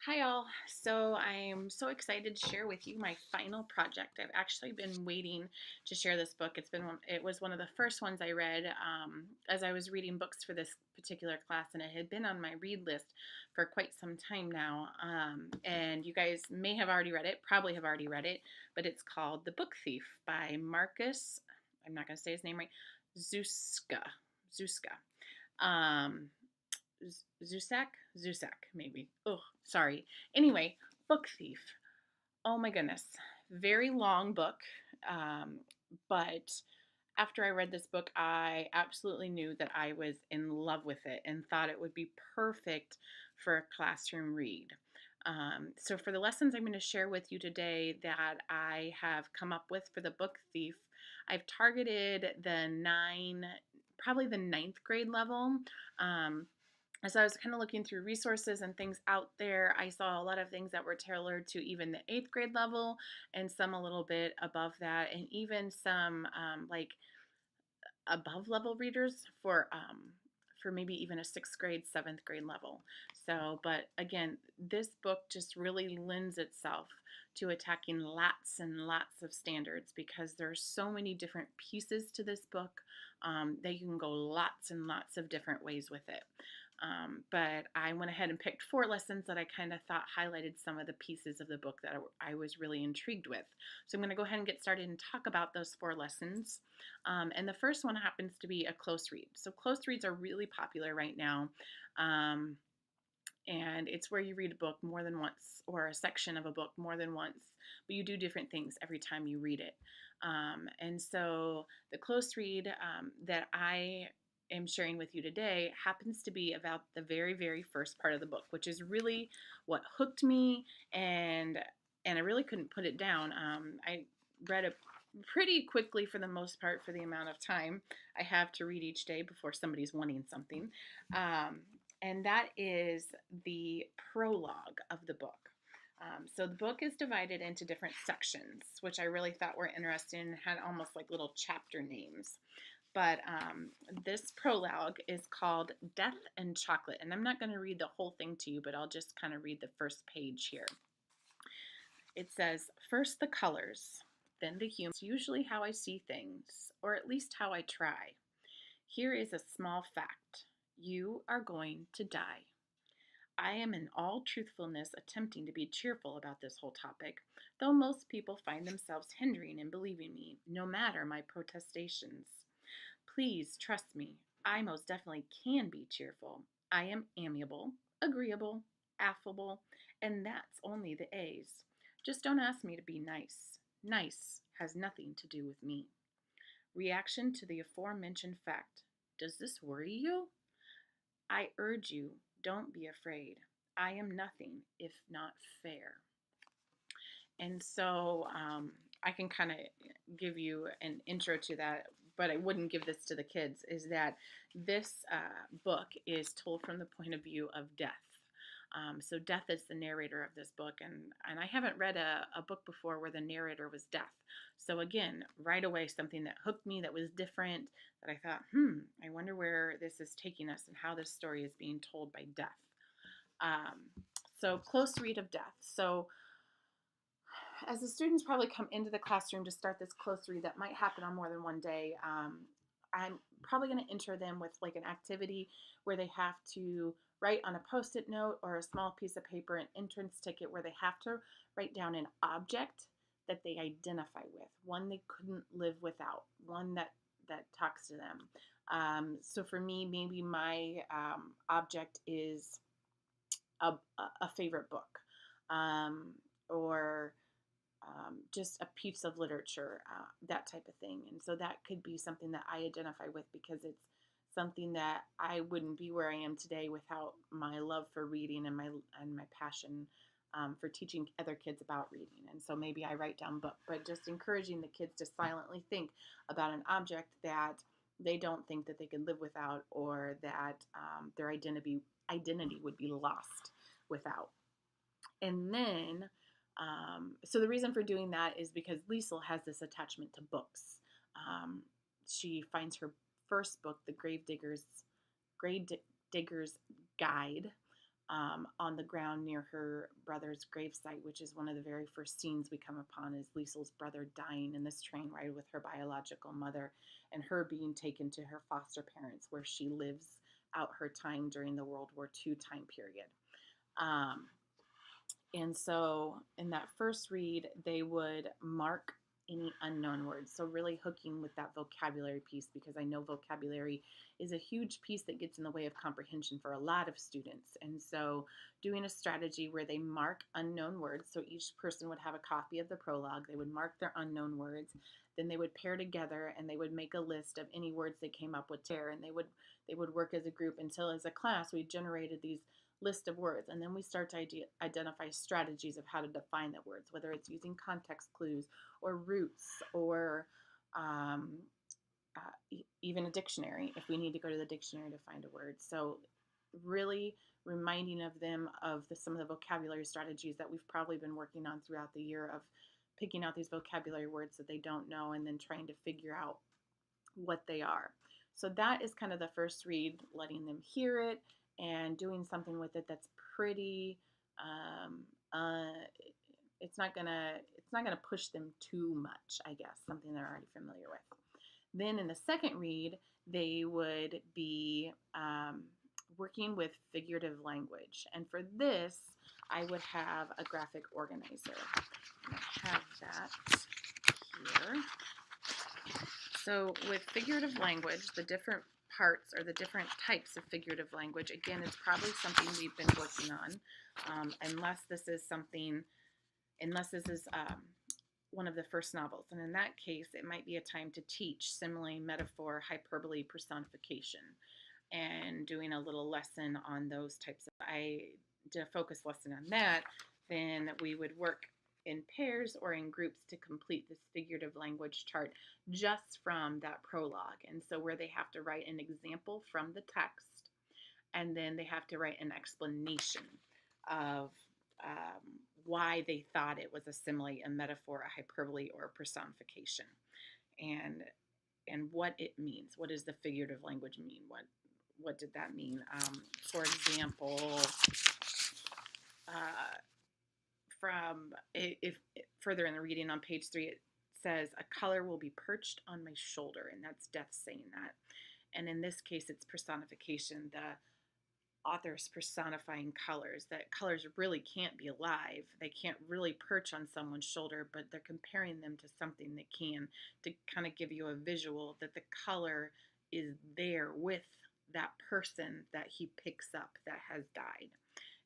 Hi all. So I'm so excited to share with you my final project. I've actually been waiting to share this book. It was one of the first ones I read as I was reading books for this particular class, and it had been on my read list for quite some time now. And you guys may have already read it, probably have already read it, but it's called The Book Thief by Marcus. I'm not going to say his name right. Zuska. Zuska. Um, Zusak, maybe. Oh, sorry. Anyway, Book Thief. Oh my goodness. Very long book. Um, but after I read this book, I absolutely knew that I was in love with it and thought it would be perfect for a classroom read. So, for the lessons I'm going to share with you today that I have come up with for the Book Thief, I've targeted probably the ninth grade level. Um, as I was kind of looking through resources and things out there, I saw a lot of things that were tailored to even the eighth grade level and some a little bit above that, and even some like above level readers for maybe even a sixth grade, seventh grade level. So, but again, this book just really lends itself to attacking lots and lots of standards because there are so many different pieces to this book that you can go lots and lots of different ways with it. But I went ahead and picked four lessons that I kind of thought highlighted some of the pieces of the book that I was really intrigued with. So I'm going to go ahead and get started and talk about those four lessons. And the first one happens to be a close read. So close reads are really popular right now. Um, and it's where you read a book more than once or a section of a book more than once, but you do different things every time you read it. And so the close read that I am sharing with you today happens to be about the very, very first part of the book, which is really what hooked me, and I really couldn't put it down. I read it pretty quickly for the most part for the amount of time I have to read each day before somebody's wanting something. Um, and that is the prologue of the book. So the book is divided into different sections, which I really thought were interesting and had almost like little chapter names. But this prologue is called Death and Chocolate. And I'm not going to read the whole thing to you, but I'll just kind of read the first page here. It says, first the colors, then the humor. It's usually how I see things, or at least how I try. Here is a small fact. You are going to die. I am in all truthfulness attempting to be cheerful about this whole topic, though most people find themselves hindering in believing me, no matter my protestations. Please trust me, I most definitely can be cheerful. I am amiable, agreeable, affable, and that's only the A's. Just don't ask me to be nice. Nice has nothing to do with me. Reaction to the aforementioned fact. Does this worry you? I urge you, don't be afraid. I am nothing if not fair. And so I can kind of give you an intro to that, but I wouldn't give this to the kids, is that this book is told from the point of view of death. So death is the narrator of this book, and I haven't read a book before where the narrator was death. So again, right away, something that hooked me, that was different, that I thought, I wonder where this is taking us and how this story is being told by death. So close read of death. So as the students probably come into the classroom to start this close read that might happen on more than one day, I'm probably going to enter them with like an activity where they have to write on a post-it note or a small piece of paper an entrance ticket where they have to write down an object that they identify with, one they couldn't live without, one that talks to them. So for me, maybe my object is a favorite book, or just a piece of literature, that type of thing. And so that could be something that I identify with because it's something that I wouldn't be where I am today without my love for reading and my passion for teaching other kids about reading. And so maybe I write down book, but just encouraging the kids to silently think about an object that they don't think that they could live without, or that their identity would be lost without. And then so the reason for doing that is because Liesel has this attachment to books. She finds her first book, The Grave Digger's Guide, on the ground near her brother's gravesite, which is one of the very first scenes we come upon, is Liesel's brother dying in this train ride with her biological mother, and her being taken to her foster parents, where she lives out her time during the World War II time period. Um, and so in that first read, they would mark any unknown words. So really hooking with that vocabulary piece, because I know vocabulary is a huge piece that gets in the way of comprehension for a lot of students. And so doing a strategy where they mark unknown words. So each person would have a copy of the prologue. They would mark their unknown words. Then they would pair together and they would make a list of any words they came up with there. And they would work as a group until, as a class, we generated these list of words, and then we start to identify strategies of how to define the words, whether it's using context clues or roots or even a dictionary if we need to go to the dictionary to find a word. So really reminding of them of some of the vocabulary strategies that we've probably been working on throughout the year, of picking out these vocabulary words that they don't know and then trying to figure out what they are. So that is kind of the first read, letting them hear it and doing something with it that's pretty. It's not gonna push them too much, I guess. Something they're already familiar with. Then in the second read, they would be working with figurative language, and for this, I would have a graphic organizer. I have that here. So with figurative language, the different parts or the different types of figurative language, again, it's probably something we've been working on, unless this is one of the first novels. And in that case, it might be a time to teach simile, metaphor, hyperbole, personification, and doing a little lesson on those types of. I did a focus lesson on that. Then we would work in pairs or in groups to complete this figurative language chart just from that prologue. And so where they have to write an example from the text, and then they have to write an explanation of why they thought it was a simile, a metaphor, a hyperbole, or a personification, and what it means. What does the figurative language mean? What did that mean? For example, from if further in the reading on page 3, it says, "A color will be perched on my shoulder," and that's Death saying that. And in this case, it's personification. The author's personifying colors, that colors really can't be alive. They can't really perch on someone's shoulder, but they're comparing them to something that can, to kind of give you a visual that the color is there with that person that he picks up that has died.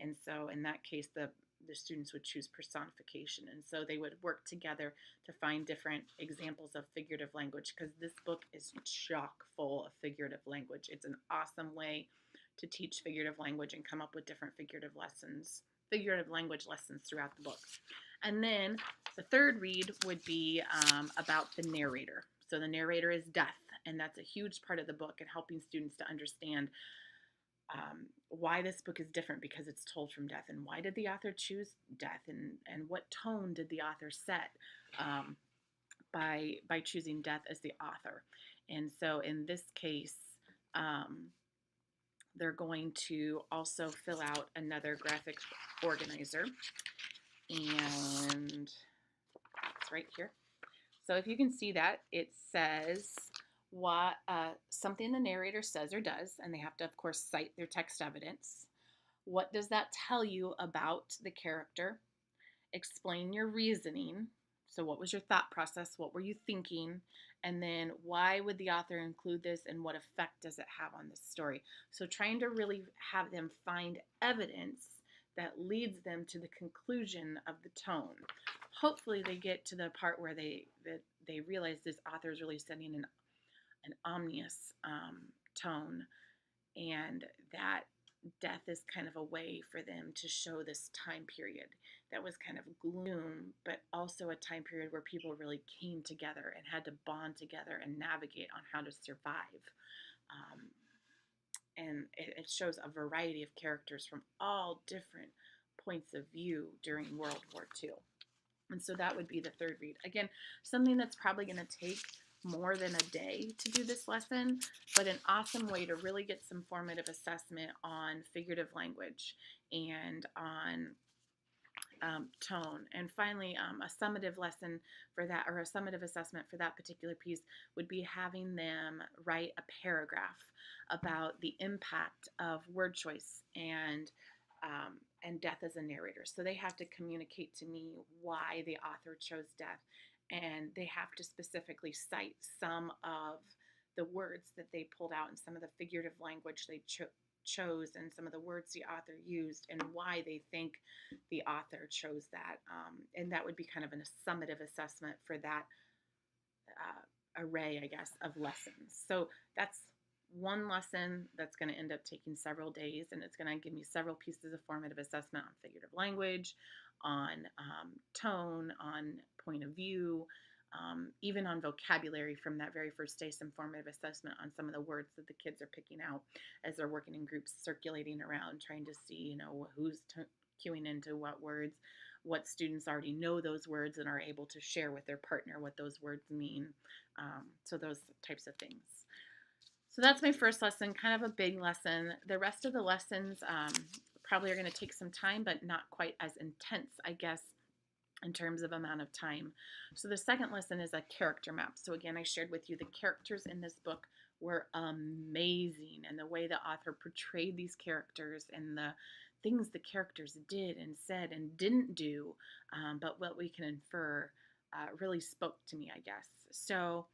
And so in that case, the students would choose personification. And so they would work together to find different examples of figurative language, because this book is chock full of figurative language. It's an awesome way to teach figurative language and come up with different figurative language lessons throughout the book. And then the third read would be about the narrator. So the narrator is Death, and that's a huge part of the book, and helping students to understand why this book is different, because it's told from death, and why did the author choose death, and what tone did the author set by choosing death as the author. And so in this case, they're going to also fill out another graphic organizer, and it's right here. So if you can see that, it says what something the narrator says or does, and they have to, of course, cite their text evidence. What does that tell you about the character? Explain your reasoning. So what was your thought process? What were you thinking? And then why would the author include this, and what effect does it have on this story? So trying to really have them find evidence that leads them to the conclusion of the tone. Hopefully they get to the part where they realize this author is really setting an ominous tone, and that death is kind of a way for them to show this time period that was kind of gloom, but also a time period where people really came together and had to bond together and navigate on how to survive. And it shows a variety of characters from all different points of view during World War II. And so that would be the third read. Again, something that's probably going to take more than a day to do this lesson, but an awesome way to really get some formative assessment on figurative language and on tone. And finally, a summative lesson for that, or a summative assessment for that particular piece, would be having them write a paragraph about the impact of word choice and death as a narrator. So they have to communicate to me why the author chose death, and they have to specifically cite some of the words that they pulled out and some of the figurative language they chose and some of the words the author used and why they think the author chose that. And that would be kind of a summative assessment for that array, I guess, of lessons. So that's one lesson that's going to end up taking several days, and it's going to give me several pieces of formative assessment on figurative language, on tone, on point of view, even on vocabulary from that very first day, some formative assessment on some of the words that the kids are picking out as they're working in groups, circulating around, trying to see, who's cueing into what words, what students already know those words and are able to share with their partner what those words mean. So those types of things. So that's my first lesson, kind of a big lesson. The rest of the lessons probably are going to take some time, but not quite as intense, I guess, in terms of amount of time. So the second lesson is a character map. So again, I shared with you the characters in this book were amazing, and the way the author portrayed these characters and the things the characters did and said and didn't do, but what we can infer really spoke to me, I guess. So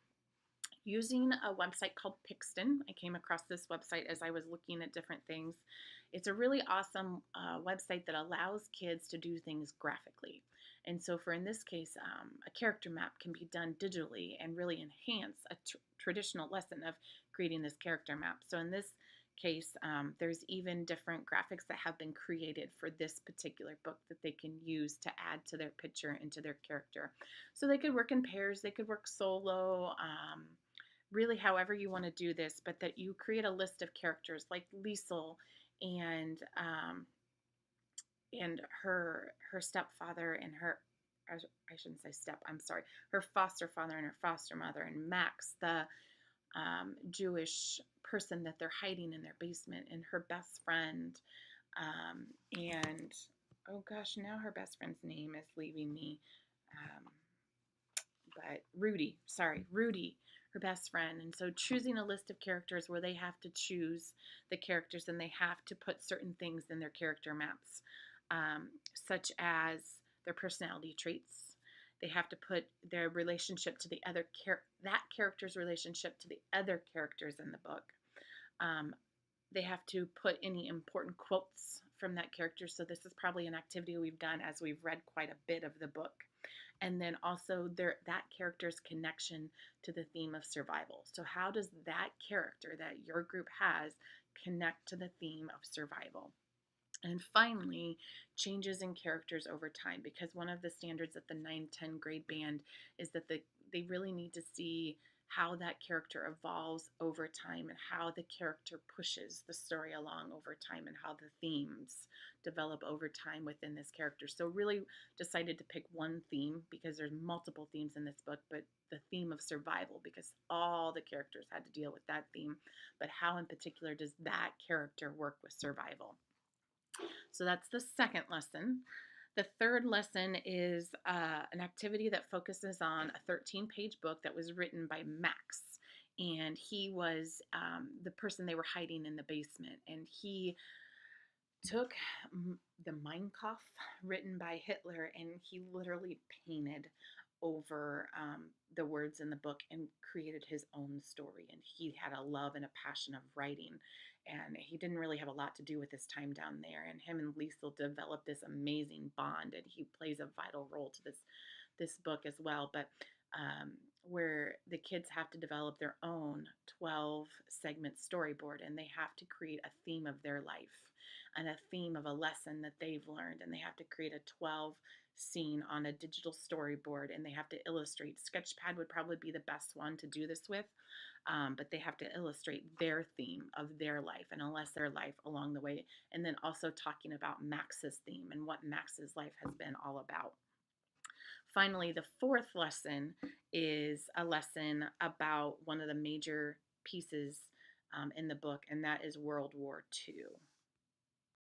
using a website called Pixton. I came across this website as I was looking at different things. It's a really awesome website that allows kids to do things graphically. And so in this case, a character map can be done digitally and really enhance a traditional lesson of creating this character map. So in this case, there's even different graphics that have been created for this particular book that they can use to add to their picture and to their character. So they could work in pairs, they could work solo, really however you want to do this, but that you create a list of characters like Liesel and her stepfather and her, I shouldn't say step, I'm sorry, her foster father and her foster mother, and Max, the Jewish person that they're hiding in their basement, and her best friend, and oh gosh, now her best friend's name is leaving me, but Rudy, her best friend. And so choosing a list of characters where they have to choose the characters and they have to put certain things in their character maps, such as their personality traits. They have to put their relationship to the other that character's relationship to the other characters in the book. They have to put any important quotes from that character. So this is probably an activity we've done as we've read quite a bit of the book. And then also that character's connection to the theme of survival. So how does that character that your group has connect to the theme of survival? And finally, changes in characters over time, because one of the standards at the 9-10 grade band is that they really need to see how that character evolves over time and how the character pushes the story along over time and how the themes develop over time within this character. So really decided to pick one theme because there's multiple themes in this book, but the theme of survival, because all the characters had to deal with that theme, but how in particular does that character work with survival? So that's the second lesson. The third lesson is an activity that focuses on a 13-page book that was written by Max. And he was the person they were hiding in the basement. And he took the Mein Kampf written by Hitler and he literally painted over the words in the book and created his own story. And he had a love and a passion of writing. And he didn't really have a lot to do with his time down there. And him and Liesel developed this amazing bond, and he plays a vital role to this book as well. But where the kids have to develop their own 12-segment storyboard, and they have to create a theme of their life and a theme of a lesson that they've learned, and they have to create a 12 scene on a digital storyboard, and they have to illustrate. Sketchpad would probably be the best one to do this with, but they have to illustrate their theme of their life and unless their life along the way, and then also talking about Max's theme and what Max's life has been all about. finally, the fourth lesson is a lesson about one of the major pieces in the book, and that is World War II.